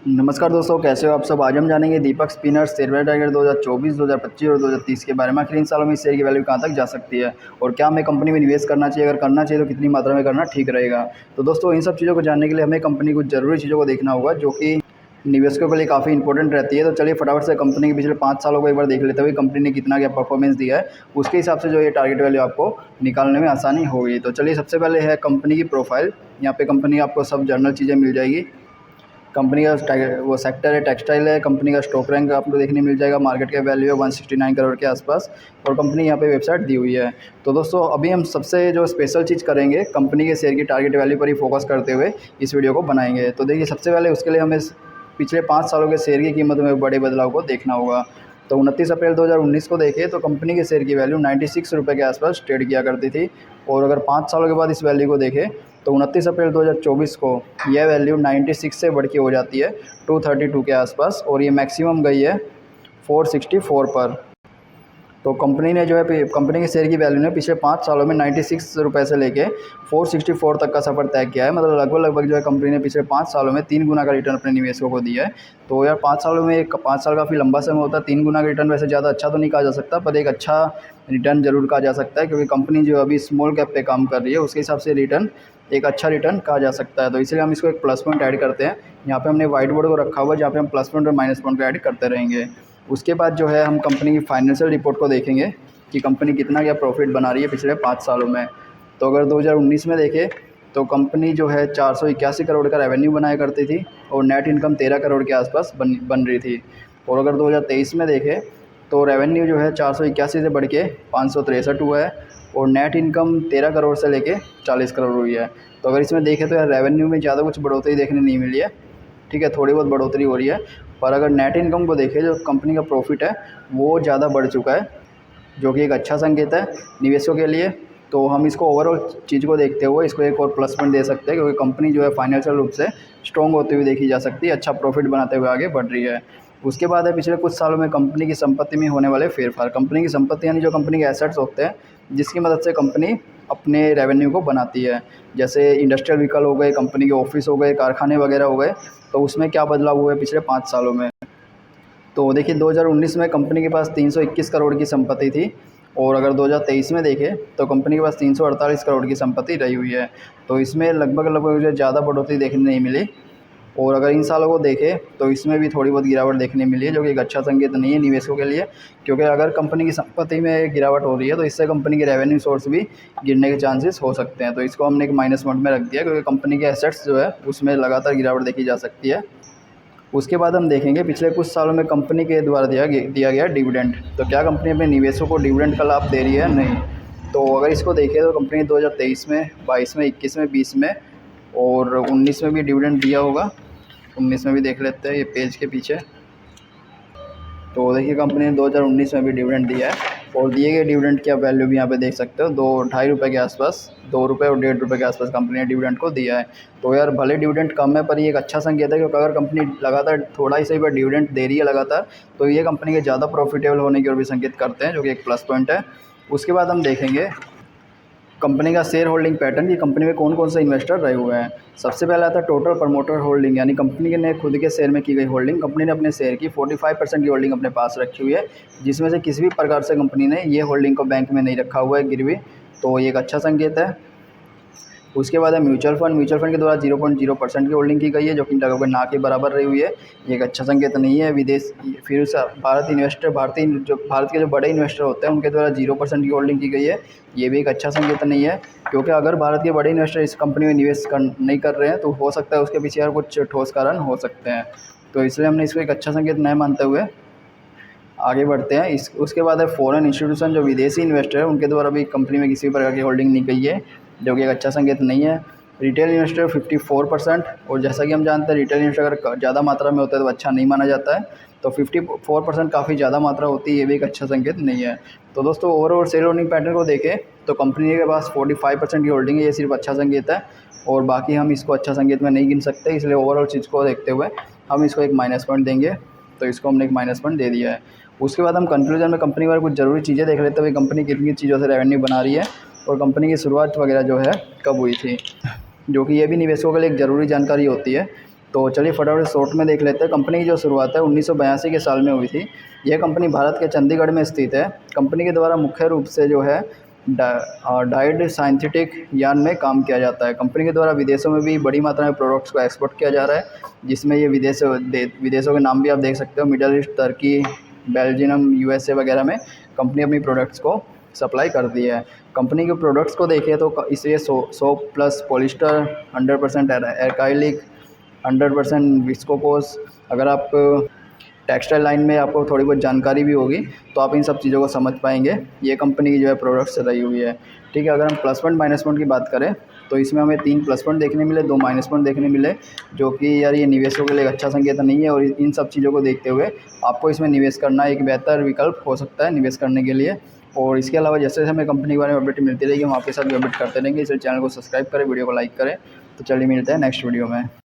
नमस्कार दोस्तों, कैसे हो आप सब। आज हम जानेंगे दीपक स्पिनर्स शेयर टारगेट 2024, 2025 और 2030 के बारे में। आखिर इन सालों में इस शेयर की वैल्यू कहां तक जा सकती है और क्या हमें कंपनी में निवेश करना चाहिए, अगर करना चाहिए तो कितनी मात्रा में करना ठीक रहेगा। तो दोस्तों, इन सब चीज़ों को जानने के लिए हमें कंपनी कुछ ज़रूरी चीज़ों को देखना होगा जो कि निवेशकों के लिए काफ़ी इंपॉर्टेंट रहती है। तो चलिए फटाफट से कंपनी के पिछले 5 सालों को एक बार देख लेते हुए कंपनी ने कितना क्या परफॉर्मेंस दिया है, उसके हिसाब से जो ये टारगेट वैल्यू आपको निकालने में आसानी होगी। तो चलिए सबसे पहले है कंपनी की प्रोफाइल। यहाँ पे कंपनी आपको सब जनरल चीज़ें मिल जाएगी। कंपनी का वो सेक्टर है टेक्सटाइल है। कंपनी का स्टॉक रैंक आपको देखने मिल जाएगा। मार्केट का वैल्यू है 169 करोड़ के आसपास और कंपनी यहाँ पे वेबसाइट दी हुई है। तो दोस्तों, अभी हम सबसे जो स्पेशल चीज़ करेंगे, कंपनी के शेयर की टारगेट वैल्यू पर ही फोकस करते हुए इस वीडियो को बनाएंगे। तो देखिए, सबसे पहले उसके लिए हमें पिछले 5 सालों के शेयर की कीमत में बड़े बदलाव को देखना होगा। तो 29 अप्रैल 2019 को देखें तो कंपनी के शेयर की वैल्यू 96 रुपये के आसपास ट्रेड किया करती थी। और अगर 5 सालों के बाद इस वैल्यू को देखें तो 29 अप्रैल 2024 को यह वैल्यू 96 से बढ़ के हो जाती है 232 के आसपास और ये मैक्सिमम गई है 464 पर। तो कंपनी ने जो है कंपनी के शेयर की वैल्यू ने पिछले 5 सालों में 96 रुपये से लेके 464 तक का सफ़र तय किया है। मतलब लगभग जो है कंपनी ने पिछले 5 सालों में 3 गुना का रिटर्न अपने निवेशकों को दिया है। तो यार 5 सालों में 5 साल काफ़ी लंबा समय होता है। 3 गुना का रिटर्न वैसे ज़्यादा अच्छा तो नहीं कहा जा सकता, पर एक अच्छा रिटर्न जरूर कहा जा सकता है, क्योंकि कंपनी जो अभी स्मॉल कैप पे काम कर रही है उसके हिसाब से रिटर्न एक अच्छा रिटर्न कहा जा सकता है। तो इसलिए हम इसको एक प्लस पॉइंट ऐड करते हैं। यहाँ पे हमने व्हाइट बोर्ड को रखा हुआ है जहाँ पे हम प्लस पॉइंट और माइनस पॉइंट को ऐड करते रहेंगे। उसके बाद जो है हम कंपनी की फाइनेंशियल रिपोर्ट को देखेंगे कि कंपनी कितना क्या प्रॉफिट बना रही है पिछले 5 सालों में। तो अगर 2019 में देखें तो कंपनी जो है 481 करोड़ का रेवेन्यू बनाया करती थी और नेट इनकम 13 करोड़ के आसपास बन रही थी। और अगर 2023 में देखें तो रेवेन्यू जो है 481 से बढ़ के 563 हुआ है और नेट इनकम 13 करोड़ से लेके 40 करोड़ हुई है। तो अगर इसमें देखें तो यार रेवेन्यू में ज़्यादा कुछ बढ़ोतरी देखने नहीं मिली है, ठीक है, थोड़ी बहुत बढ़ोतरी हो रही है। पर अगर नेट इनकम को देखें, जो कंपनी का प्रॉफिट है वो ज़्यादा बढ़ चुका है, जो कि एक अच्छा संकेत है निवेशकों के लिए। तो हम इसको ओवरऑल चीज़ को देखते हुए इसको एक और प्लस पॉइंट दे सकते हैं, क्योंकि कंपनी जो है फाइनेंशियल रूप से स्ट्रॉन्ग होती हुई देखी जा सकती है, अच्छा प्रॉफिट बनाते हुए आगे बढ़ रही है। उसके बाद है पिछले कुछ सालों में कंपनी की संपत्ति में होने वाले फेरफार। कंपनी की संपत्ति यानी जो कंपनी के एसेट्स होते हैं जिसकी मदद से कंपनी अपने रेवेन्यू को बनाती है, जैसे इंडस्ट्रियल व्हीकल हो गए, कंपनी के ऑफिस हो गए, कारखाने वगैरह हो गए। तो उसमें क्या बदलाव हुआ है पिछले 5 सालों में। तो देखिए 2019 में कंपनी के पास 321 करोड़ की संपत्ति थी और अगर 2023 में देखें तो कंपनी के पास 348 करोड़ की संपत्ति रही हुई है। तो इसमें लगभग जो ज़्यादा बढ़ोतरी देखने नहीं मिली। और अगर इन सालों को देखें तो इसमें भी थोड़ी बहुत गिरावट देखने मिली है, जो कि एक अच्छा संकेत नहीं है निवेशकों के लिए, क्योंकि अगर कंपनी की संपत्ति में गिरावट हो रही है तो इससे कंपनी के रेवेन्यू सोर्स भी गिरने के चांसेस हो सकते हैं। तो इसको हमने एक माइनस पॉइंट में रख दिया, क्योंकि कंपनी के एसेट्स जो है उसमें लगातार गिरावट देखी जा सकती है। उसके बाद हम देखेंगे पिछले कुछ सालों में कंपनी के द्वारा दिया गया डिविडेंड। तो क्या कंपनी अपने निवेशकों को डिविडेंड का लाभ दे रही है? नहीं। तो अगर इसको देखें तो कंपनी 2023 में, 22 में, 21 में, 20 में और 19 में भी डिविडेंड दिया होगा। 19 में भी देख लेते हैं, ये पेज के पीछे। तो देखिए कंपनी ने 2019 में भी डिविडेंड दिया है और दिए गए डिविडेंड की आप वैल्यू भी यहाँ पे देख सकते हो, 2-2.5 रुपये के आसपास, 2 रुपये और 1.5 रुपये के आसपास कंपनी ने डिविडेंड को दिया है। तो यार भले डिविडेंड कम है पर ये एक अच्छा संकेत है, क्योंकि अगर कंपनी लगातार थोड़ा ही सही पर डिविडेंड दे रही है लगातार, तो ये कंपनी के ज़्यादा प्रॉफिटेबल होने की ओर भी संकेत करते हैं, जो कि एक प्लस पॉइंट है। उसके बाद हम देखेंगे कंपनी का शेयर होल्डिंग पैटर्न की कंपनी में कौन कौन से इन्वेस्टर रहे हुए हैं। सबसे पहले आता है टोटल प्रमोटर होल्डिंग, यानी कंपनी ने खुद के शेयर में की गई होल्डिंग। कंपनी ने अपने शेयर की 45% की होल्डिंग अपने पास रखी हुई है, जिसमें से किसी भी प्रकार से कंपनी ने ये होल्डिंग को बैंक में नहीं रखा हुआ है गिरवी। तो ये एक अच्छा संकेत है। उसके बाद है म्यूचुअल फंड के द्वारा 0.0% की होल्डिंग की गई है, जो कि लगभग ना के बराबर रही हुई है। ये एक अच्छा संकेत नहीं है। विदेश फिर उस भारत के जो बड़े इन्वेस्टर होते हैं उनके द्वारा 0% की होल्डिंग की गई है। ये भी एक अच्छा संकेत नहीं है, क्योंकि अगर भारत के बड़े इन्वेस्टर इस कंपनी में निवेश नहीं कर रहे हैं तो हो सकता है उसके पीछे और कुछ ठोस कारण हो सकते हैं। तो इसलिए हमने इसको एक अच्छा संकेत नहीं मानते हुए आगे बढ़ते हैं। उसके बाद है फॉरेन इंस्टीट्यूशन, जो विदेशी इन्वेस्टर है उनके द्वारा भी कंपनी में किसी भी प्रकार की होल्डिंग नहीं गई है, जो कि एक अच्छा संकेत नहीं है। रिटेल इन्वेस्टर 54%, और जैसा कि हम जानते हैं रिटेल इन्वेस्टर अगर ज़्यादा मात्रा में होता है तो अच्छा नहीं माना जाता है। तो 54% काफ़ी ज़्यादा मात्रा होती है, ये भी एक अच्छा संकेत नहीं है। तो दोस्तों ओवरऑल शेयर होल्डिंग पैटर्न को देखें तो कंपनी के पास 45% की होल्डिंग है, ये सिर्फ अच्छा संकेत है और बाकी हम इसको अच्छा संकेत में नहीं गिन सकते। इसलिए ओवरऑल चीज़ को देखते हुए हम इसको एक माइनस पॉइंट देंगे। तो इसको हमने एक माइनस पॉइंट दे दिया है। उसके बाद हम कंक्लूजन में कंपनी वाले कुछ ज़रूरी चीज़ें देख लेते हुए कंपनी कितनी चीज़ों से रेवेन्यू बना रही है और कंपनी की शुरुआत वगैरह जो है कब हुई थी, जो कि ये भी निवेशकों के लिए एक ज़रूरी जानकारी होती है। तो चलिए फटाफट शॉर्ट में देख लेते हैं। कंपनी की जो शुरुआत है 1982 के साल में हुई थी। यह कंपनी भारत के चंडीगढ़ में स्थित है। कंपनी के द्वारा मुख्य रूप से जो है डाइड सिंथेटिक यार्न में काम किया जाता है। कंपनी के द्वारा विदेशों में भी बड़ी मात्रा में प्रोडक्ट्स को एक्सपोर्ट किया जा रहा है, जिसमें ये विदेशों के नाम भी आप देख सकते हो, middle east, Turkey, Belgium, USA वगैरह में कंपनी अपनी प्रोडक्ट्स को सप्लाई करती है। कंपनी के प्रोडक्ट्स को देखें तो इसलिए सोप प्लस पॉलिस्टर, 100% एक्राइलिक, 100% विस्कोकोस। अगर आप टेक्सटाइल लाइन में आपको थोड़ी बहुत जानकारी भी होगी तो आप इन सब चीज़ों को समझ पाएंगे। ये कंपनी की जो है प्रोडक्ट्स रही हुई है। ठीक है, अगर हम प्लस पॉइंट माइनस पॉइंट की बात करें तो इसमें हमें 3 प्लस पॉइंट देखने मिले, 2 माइनस पॉइंट देखने मिले, जो कि यार ये निवेशकों के लिए एक अच्छा संकेत नहीं है। और इन सब चीज़ों को देखते हुए आपको इसमें निवेश करना एक बेहतर विकल्प हो सकता है निवेश करने के लिए। और इसके अलावा जैसे हमें कंपनी के बारे में अपडेट मिलती रहेगी, हम आपके साथ भी अपडेट करते रहेंगे। इसलिए चैनल को सब्सक्राइब करें, वीडियो को लाइक करें। तो चलिए मिलते हैं नेक्स्ट वीडियो में।